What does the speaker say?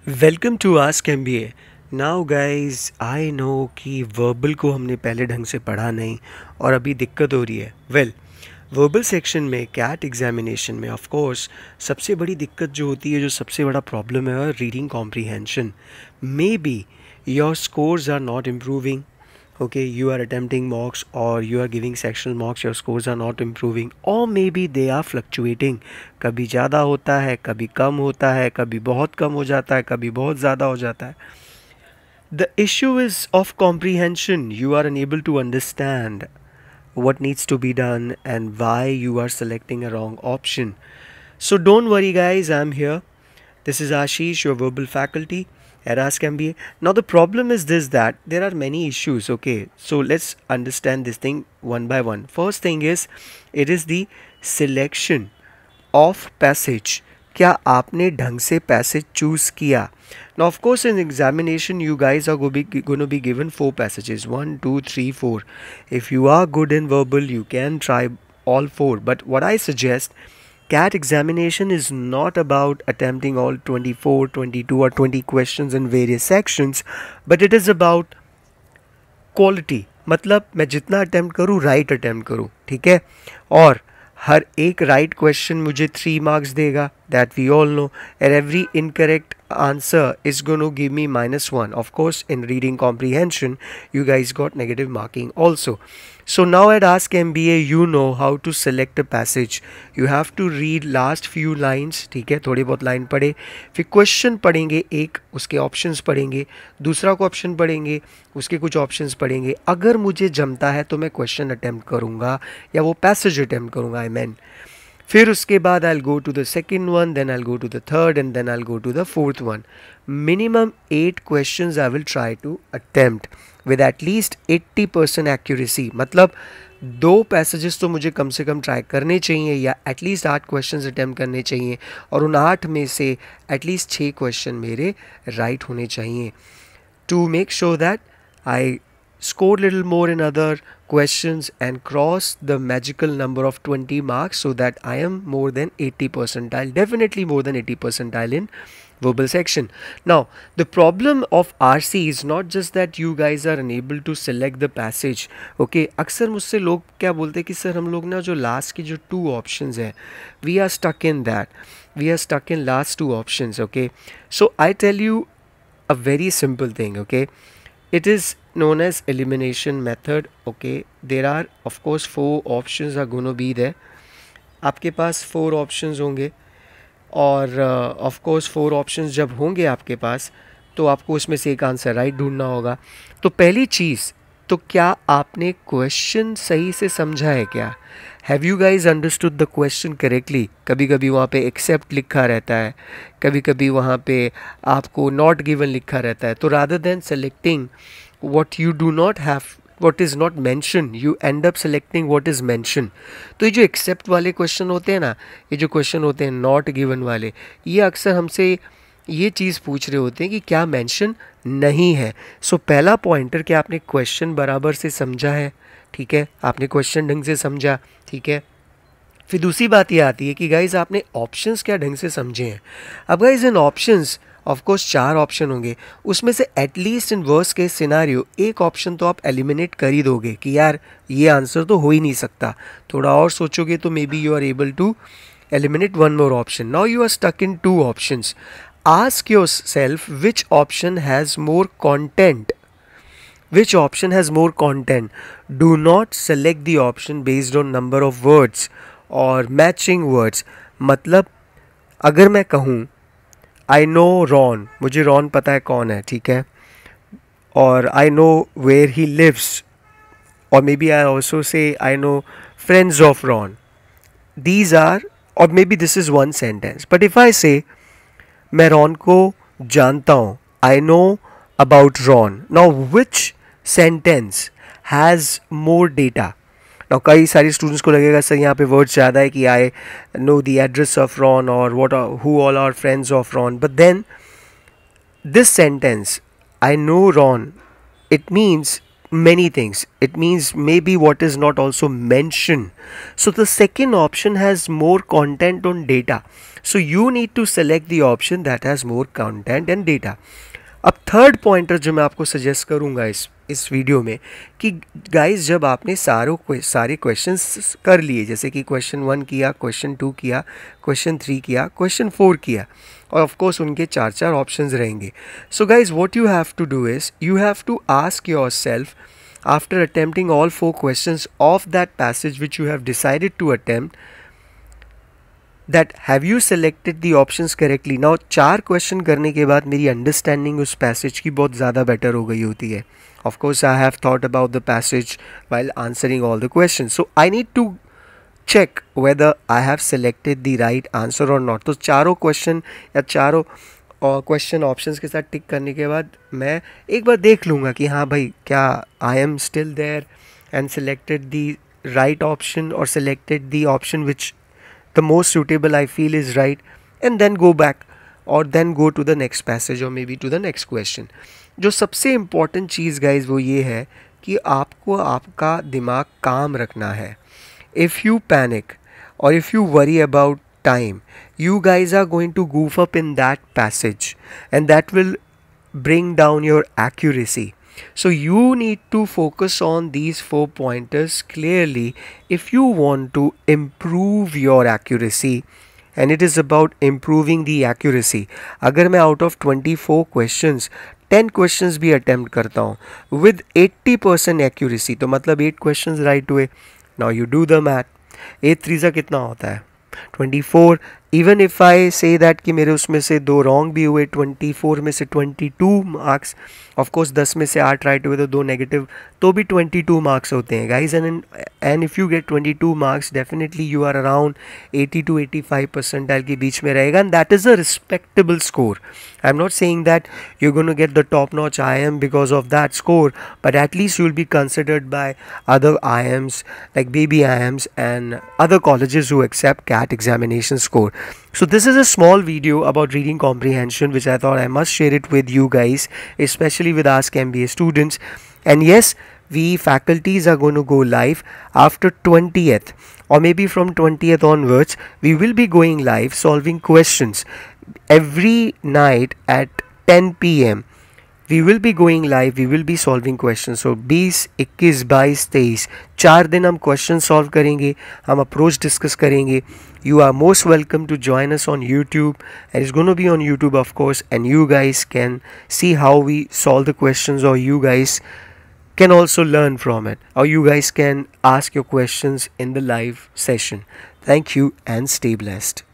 Welcome to ask MBA. Now guys, I know कि verbal को हमने पहले ढंग से पढ़ा नहीं और अभी दिक्कत हो रही है। वर्बल सेक्शन में कैट एग्जामिनेशन में ऑफ कोर्स सबसे बड़ी दिक्कत जो होती है, जो सबसे बड़ा प्रॉब्लम है, reading comprehension. Maybe your scores are not improving. Okay, you are attempting mocks or you are giving sectional mocks, your scores are not improving, or maybe they are fluctuating. कभी ज़्यादा होता है, कभी कम होता है, कभी बहुत कम हो जाता है, कभी बहुत ज़्यादा हो जाता है. The issue is of comprehension. You are unable to understand what needs to be done and why you are selecting a wrong option. So don't worry guys, I'm here. This is Ashish, your verbal faculty at Ask MBA. Now the problem is this, that there are many issues. Okay, so let's understand this thing one by one. First thing is, it is the selection of passage. क्या आपने ढंग से passage choose किया? Now of course in examination you guys are going to be given 4 passages, 1, 2, 3, 4. If you are good in verbal, you can try all 4. But what I suggest, CAT examination is not about attempting all 24, 22 or 20 questions in various sections, but it is about quality. मतलब मैं जितना attempt करूँ right attempt करूँ, ठीक है. और हर एक right question मुझे 3 मार्क्स देगा, that we all know. And every incorrect answer is going to give me -1. Of course in reading comprehension you guys got negative marking also. So now at Ask MBA you know how to select a passage. You have to read last few lines, ठीक है, थोड़ी बहुत line पढ़े, फिर question पढ़ेंगे एक, उसके options पढ़ेंगे, दूसरा को ऑप्शन पढ़ेंगे, उसके कुछ ऑप्शंस पढ़ेंगे. अगर मुझे जमता है तो मैं क्वेश्चन अटैम्प्ट करूँगा या वो पैसेज अटैम्प्ट करूँगा, आई मीन. फिर उसके बाद I go to the second one, then I go to the third and then I go to the fourth one. Minimum 8 questions I will try to attempt with at least 80% accuracy. मतलब 2 passages तो मुझे कम से कम try करने चाहिए या at least 8 questions attempt करने चाहिए, और उन 8 में से एटलीस्ट 6 क्वेश्चन मेरे राइट होने चाहिए, to make sure that I score little more in other questions and cross the magical number of 20 marks, so that I am more than 80 percentile, definitely more than 80 percentile in verbal section. Now the problem of RC is not just that you guys are unable to select the passage. Okay, अक्सर मुझसे लोग क्या बोलते हैं कि sir हम लोग ना जो लास्ट की जो 2 ऑप्शंस हैं, we are stuck in that, we are stuck in last 2 options. Okay, so I tell you a very simple thing. Okay, it is known as elimination method. Okay, there are of course 4 options are going to be there. आपके पास 4 options होंगे, और of course 4 options जब होंगे आपके पास तो आपको उसमें से एक आंसर राइट ढूंढना होगा. तो पहली चीज़, तो क्या आपने क्वेश्चन सही से समझा है क्या? Have you guys understood the question correctly? कभी कभी वहाँ पे एक्सेप्ट लिखा रहता है, कभी कभी वहाँ पे आपको नॉट गिवन लिखा रहता है. तो rather than selecting what you do not have, what is not mentioned, you end up selecting what is mentioned. तो ये जो एक्सेप्ट वाले क्वेश्चन होते हैं ना, ये जो क्वेश्चन होते हैं नॉट गिवन वाले, ये अक्सर हमसे ये चीज़ पूछ रहे होते हैं कि क्या मेंशन नहीं है. सो पहला पॉइंटर कि आपने क्वेश्चन बराबर से समझा है, ठीक है, आपने क्वेश्चन ढंग से समझा, ठीक है. फिर दूसरी बात ये आती है कि गाइज आपने ऑप्शंस क्या ढंग से समझे हैं. अब guys in options of course 4 option होंगे, उसमें से at least in worst case scenario एक ऑप्शन तो आप एलिमिनेट कर ही दोगे कि यार ये आंसर तो हो ही नहीं सकता. थोड़ा और सोचोगे तो maybe you are able to eliminate 1 more option. Now you are stuck in 2 options. Ask yourself which option has more content. Which option has more content? Do not select the option based on number of words or matching words. मतलब अगर मैं कहूँ I know Ron, मुझे Ron पता है कौन है, ठीक है, और I know where he lives, or maybe I also say I know friends of Ron. These are, or maybe this is one sentence. But if I say मैं Ron को जानता हूँ, I know about Ron. Now which sentence has more data? Now कई सारे students को लगेगा sir यहाँ पे वर्ड्स ज़्यादा है कि I know the address of Ron और what who all are friends of Ron. But then this sentence I know Ron, it means many things. It means maybe what is not also mentioned. So the second option has more content on data. So you need to select the option that has more content and data. अब third pointer जो मैं आपको suggest करूँगा इस video में कि guys, जब आपने सारे क्वेश्चंस कर लिए, जैसे कि क्वेश्चन 1 किया, क्वेश्चन 2 किया, क्वेश्चन 3 किया, क्वेश्चन 4 किया, और ऑफ कोर्स उनके 4 ऑप्शंस रहेंगे. So guys, what you have to do is you have to ask yourself after attempting all 4 questions of that passage which you have decided to attempt, that have you selected the options correctly. Now 4 question करने के बाद मेरी understanding उस passage की बहुत ज़्यादा better हो गई होती है. Of course I have thought about the passage while answering all the questions, so I need to check whether I have selected the right answer or not. तो चारों क्वेश्चन या चारों क्वेश्चन ऑप्शंस के साथ टिक करने के बाद मैं एक बार देख लूँगा कि हाँ भाई, क्या I am still there and selected the right option or selected the option which the most suitable I feel is right, and then go back or then go to the next passage or maybe to the next question. जो सबसे important चीज़ guys वो ये है कि आपको आपका दिमाग काम रखना है. If you panic or if you worry about time, you guys are going to goof up in that passage and that will bring down your accuracy. So you need to focus on these 4 pointers clearly if you want to improve your accuracy, and it is about improving the accuracy. अगर मैं out of 24 questions 10 questions भी attempt करता हूँ with 80% accuracy, तो मतलब 8 questions right हुए. Now you do the math. 8 3 कितना होता है 24. Even if I say that कि मेरे उसमें से 2 रॉन्ग भी हुए, 24 में से 22 मार्क्स, ऑफकोर्स 10 में से 8 राइट हुए तो 2 नेगेटिव, तो भी 22 मार्क्स होते हैं guys. And if you get 22 marks definitely you are around 80 to 85 percentile के बीच में रहेगा, and that is a respectable score. I am not saying that you gonna get the top notch IIM because of that score, but at least you will be considered by other IIMs like baby IIMs and other colleges who accept CAT examination score. So this is a small video about reading comprehension which I thought I must share it with you guys, especially with Ask MBA students. And yes, we faculties are going to go live after 20th or maybe from 20th onwards. We will be going live solving questions every night at 10 p.m. We will be going live, we will be solving questions. So 20, 21, 22, 23 4 दिन हम question solve करेंगे, हम approach discuss करेंगे. You are most welcome to join us on YouTube, and it's going to be on YouTube of course, and you guys can see how we solve the questions, or you guys can also learn from it, or you guys can ask your questions in the live session. Thank you and stay blessed.